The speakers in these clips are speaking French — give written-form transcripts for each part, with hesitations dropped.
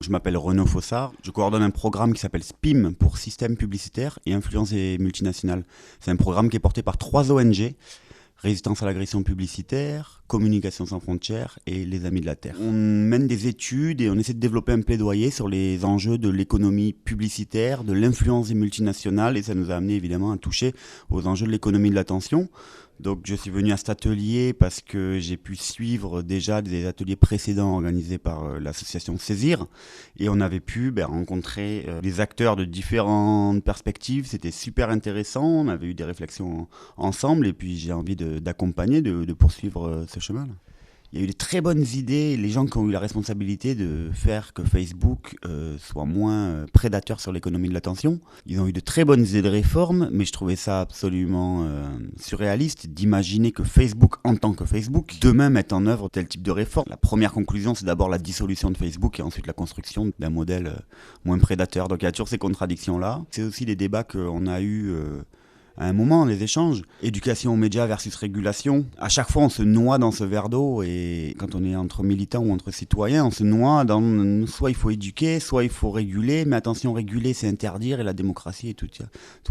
Je m'appelle Renaud Fossard. Je coordonne un programme qui s'appelle SPIM pour Système publicitaire et influence des multinationales. C'est un programme qui est porté par 3 ONG. Résistance à l'agression publicitaire, Communication sans frontières et les Amis de la Terre. On mène des études et on essaie de développer un plaidoyer sur les enjeux de l'économie publicitaire, de l'influence des multinationales, et ça nous a amené évidemment à toucher aux enjeux de l'économie de l'attention. Donc je suis venu à cet atelier parce que j'ai pu suivre déjà des ateliers précédents organisés par l'association Saisir, et on avait pu rencontrer des acteurs de différentes perspectives. C'était super intéressant, on avait eu des réflexions ensemble, et puis j'ai envie d'accompagner, de poursuivre ce chemin-là. Il y a eu de très bonnes idées, les gens qui ont eu la responsabilité de faire que Facebook soit moins prédateur sur l'économie de l'attention. Ils ont eu de très bonnes idées de réforme, mais je trouvais ça absolument surréaliste d'imaginer que Facebook, en tant que Facebook, demain mette en œuvre tel type de réforme. La première conclusion, c'est d'abord la dissolution de Facebook et ensuite la construction d'un modèle moins prédateur. Donc il y a toujours ces contradictions-là. C'est aussi des débats qu'on a eus à un moment, les échanges. Éducation aux médias versus régulation. À chaque fois, on se noie dans ce verre d'eau, et quand on est entre militants ou entre citoyens, on se noie dans soit il faut éduquer, soit il faut réguler, mais attention, réguler, c'est interdire, et la démocratie et tout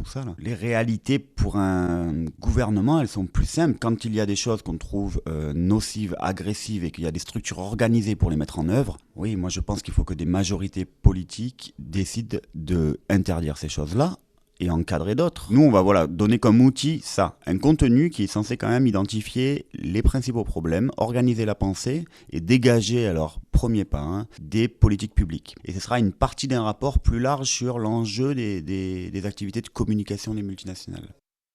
ça, là. Les réalités pour un gouvernement, elles sont plus simples. Quand il y a des choses qu'on trouve nocives, agressives, et qu'il y a des structures organisées pour les mettre en œuvre, oui, moi je pense qu'il faut que des majorités politiques décident d'interdire ces choses-là et encadrer d'autres. Nous, on va donner comme outil ça, un contenu qui est censé quand même identifier les principaux problèmes, organiser la pensée et dégager, alors premier pas, des politiques publiques. Et ce sera une partie d'un rapport plus large sur l'enjeu des activités de communication des multinationales.